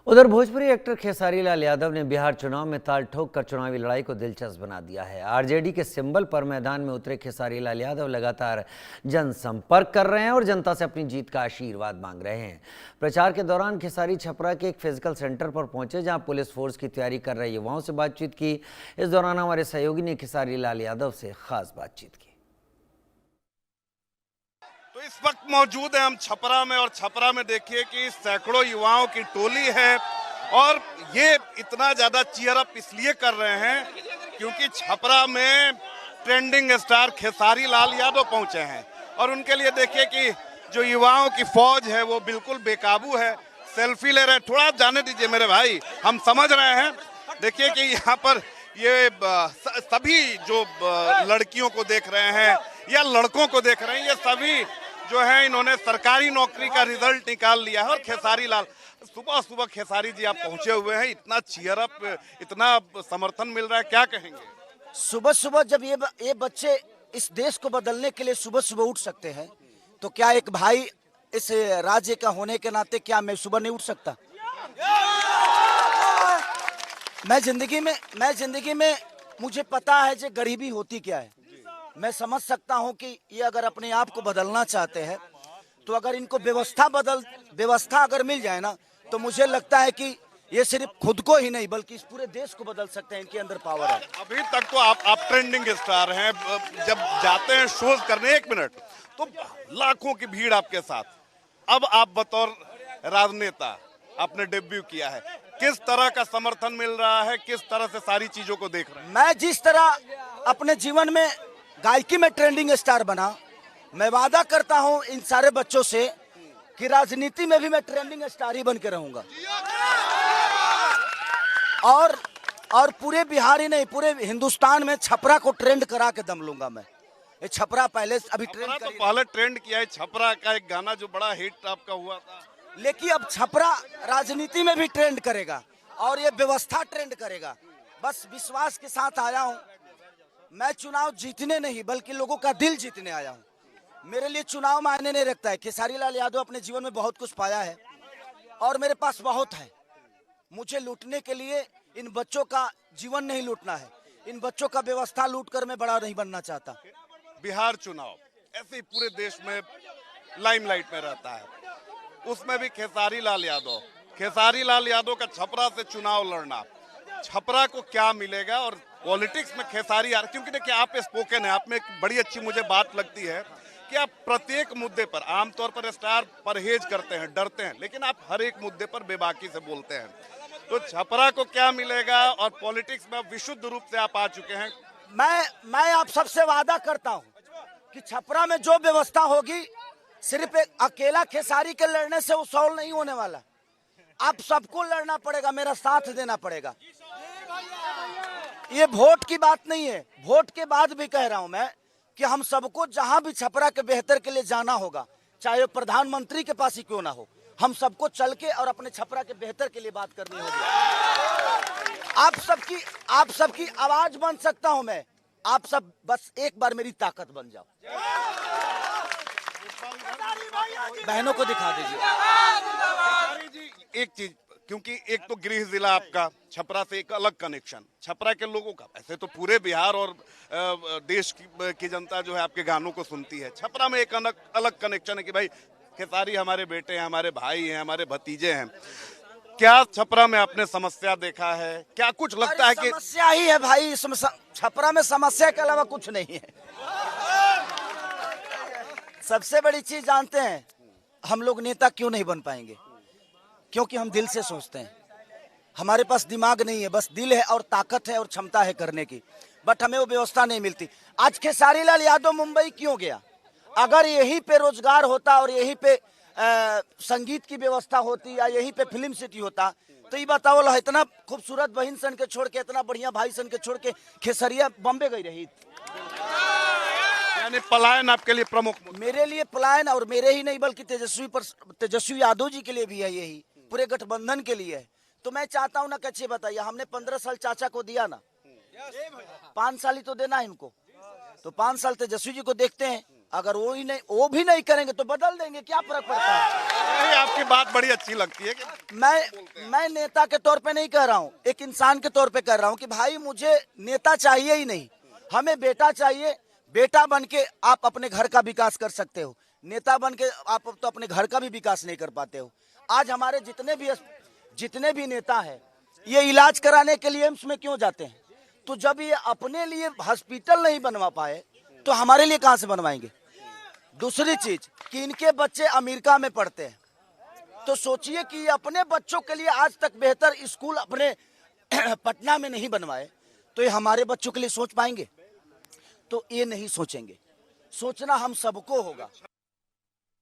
उधर भोजपुरी एक्टर खेसारी लाल यादव ने बिहार चुनाव में ताल ठोक कर चुनावी लड़ाई को दिलचस्प बना दिया है। आरजेडी के सिंबल पर मैदान में उतरे खेसारी लाल यादव लगातार जनसंपर्क कर रहे हैं और जनता से अपनी जीत का आशीर्वाद मांग रहे हैं। प्रचार के दौरान खेसारी छपरा के एक फिजिकल सेंटर पर पहुंचे, जहां पुलिस फोर्स की तैयारी कर रहे युवाओं से बातचीत की। इस दौरान हमारे सहयोगी ने खेसारी लाल यादव से खास बातचीत की। तो इस वक्त मौजूद है हम छपरा में, और छपरा में देखिए कि सैकड़ों युवाओं की टोली है और ये इतना ज्यादा चीयर अप इसलिए कर रहे हैं क्योंकि छपरा में ट्रेंडिंग स्टार खेसारी लाल यादव पहुंचे हैं और उनके लिए देखिए कि जो युवाओं की फौज है वो बिल्कुल बेकाबू है, सेल्फी ले रहे हैं। थोड़ा जाने दीजिए मेरे भाई, हम समझ रहे हैं। देखिए कि यहाँ पर ये सभी जो लड़कियों को देख रहे हैं या लड़कों को देख रहे हैं, ये सभी जो है इन्होंने सरकारी नौकरी का रिजल्ट निकाल लिया है। और खेसारी लाल सुबह सुबह खेसारी जी आप पहुंचे हुए हैं, इतना चीयर अप, इतना समर्थन मिल रहा है, क्या कहेंगे? सुबह सुबह जब ये बच्चे इस देश को बदलने के लिए सुबह सुबह उठ सकते हैं, तो क्या एक भाई इस राज्य का होने के नाते क्या मैं सुबह नहीं उठ सकता? मैं जिंदगी में मुझे पता है कि गरीबी होती क्या है। मैं समझ सकता हूं कि ये अगर अपने आप को बदलना चाहते हैं तो अगर इनको व्यवस्था अगर मिल जाए ना, तो मुझे लगता है कि ये सिर्फ खुद को ही नहीं बल्कि इस पूरे देश को बदल सकते हैं। इनके अंदर पावर है। अभी तक तो आप ट्रेंडिंग स्टार हैं, जब जाते हैं शोज करने 1 मिनट तो लाखों की भीड़ आपके साथ। अब आप बतौर राजनेता आपने डेब्यू किया है, किस तरह का समर्थन मिल रहा है, किस तरह से सारी चीजों को देख रहे हैं? मैं जिस तरह अपने जीवन में गायकी में ट्रेंडिंग स्टार बना, मैं वादा करता हूं इन सारे बच्चों से कि राजनीति में भी मैं ट्रेंडिंग स्टार ही बन के रहूंगा। और पूरे बिहार ही नहीं, पूरे हिंदुस्तान में छपरा को ट्रेंड करा के दम लूंगा मैं। ये छपरा पहले अभी ट्रेंड तो पहले ट्रेंड किया है। छपरा का एक गाना जो बड़ा हिट आपका हुआ था, लेकिन अब छपरा राजनीति में भी ट्रेंड करेगा और ये व्यवस्था ट्रेंड करेगा। बस विश्वास के साथ आया हूं। मैं चुनाव जीतने नहीं बल्कि लोगों का दिल जीतने आया हूं। मेरे लिए चुनाव मायने नहीं रखता है। खेसारी लाल यादव अपने जीवन में बहुत कुछ पाया है और मेरे पास बहुत है। मुझे लूटने के लिए इन बच्चों का जीवन नहीं लूटना है। इन बच्चों का व्यवस्था लूट कर मैं बड़ा नहीं बनना चाहता। बिहार चुनाव ऐसे ही पूरे देश में लाइमलाइट में रहता है, उसमें भी खेसारी लाल यादव का छपरा से चुनाव लड़ना, छपरा को क्या मिलेगा? और पॉलिटिक्स में खेसारी यार, क्योंकि देखिए आप स्पोकन है, आप में एक बड़ी अच्छी मुझे बात लगती है कि आप प्रत्येक मुद्दे पर, आमतौर पर स्टार परहेज करते हैं, डरते हैं, लेकिन आप हर एक मुद्दे पर बेबाकी से बोलते हैं। तो छपरा को क्या मिलेगा? और पॉलिटिक्स में विशुद्ध रूप से आप आ चुके हैं। मैं आप सबसे वादा करता हूं कि छपरा में जो व्यवस्था होगी सिर्फ एक अकेला खेसारी के लड़ने से वो सॉल्व नहीं होने वाला। आप सबको लड़ना पड़ेगा, मेरा साथ देना पड़ेगा। ये वोट की बात नहीं है, वोट के बाद भी कह रहा हूं मैं कि हम सबको जहां भी छपरा के बेहतर के लिए जाना होगा, चाहे वो प्रधानमंत्री के पास ही क्यों ना हो, हम सबको चल के और अपने छपरा के बेहतर के लिए बात करनी होगी। आप सबकी आवाज बन सकता हूं मैं। आप सब बस एक बार मेरी ताकत बन जाओ। बहनों को दिखा दीजिए। एक चीज, क्योंकि एक तो गृह जिला आपका, छपरा से एक अलग कनेक्शन, छपरा के लोगों का, ऐसे तो पूरे बिहार और देश की जनता जो है आपके गानों को सुनती है, छपरा में एक अलग कनेक्शन है कि भाई खेसारी हमारे बेटे हैं, हमारे भाई हैं, हमारे भतीजे हैं। क्या छपरा में आपने समस्या देखा है? क्या कुछ लगता है कि समस्या ही है भाई? छपरा में समस्या के अलावा कुछ नहीं है। सबसे बड़ी चीज जानते हैं, हम लोग नेता क्यों नहीं बन पाएंगे? क्योंकि हम दिल से सोचते हैं। हमारे पास दिमाग नहीं है, बस दिल है और ताकत है और क्षमता है करने की, बट हमें वो व्यवस्था नहीं मिलती। आज खेसारी लाल यादव मुंबई क्यों गया? अगर यहीं पे रोजगार होता और यहीं पे संगीत की व्यवस्था होती या यहीं पे फिल्म सिटी होता, तो ये बताओ, इतना खूबसूरत बहन सन के छोड़ के, इतना बढ़िया भाई सन के छोड़ के खेसरिया बॉम्बे गई रही। यानी पलायन आपके लिए प्रमुख? मेरे लिए पलायन, और मेरे ही नहीं बल्कि तेजस्वी यादव जी के लिए भी है, यही पूरे गठबंधन के लिए है। तो मैं चाहता हूं ना, कैसे बताइए, हमने 15 साल चाचा को दिया ना, 5 साल ही तो देना है इनको। तो 5 साल तेजस्वी जी को देखते हैं अगर वो भी नहीं करेंगे तो बदल देंगे, क्या फर्क पड़ता है। नहीं, आपकी बात बड़ी अच्छी लगती है कि मैं नेता के तौर पे नहीं कह रहा हूँ, एक इंसान के तौर पे कह रहा हूँ कि भाई मुझे नेता चाहिए ही नहीं, हमें बेटा चाहिए। बेटा बन के आप अपने घर का विकास कर सकते हो, नेता बन के आप तो अपने घर का भी विकास नहीं कर पाते हो। आज हमारे जितने भी नेता हैं ये इलाज कराने के लिए एम्स में क्यों जाते हैं? तो जब ये अपने लिए हॉस्पिटल नहीं बनवा पाए तो हमारे लिए कहां से बनवाएंगे। दूसरी चीज कि इनके बच्चे अमेरिका में पढ़ते हैं, तो सोचिए कि ये अपने बच्चों के लिए आज तक बेहतर स्कूल अपने पटना में नहीं बनवाए तो ये हमारे बच्चों के लिए सोच पाएंगे? तो ये नहीं सोचेंगे। सोचना हम सबको होगा।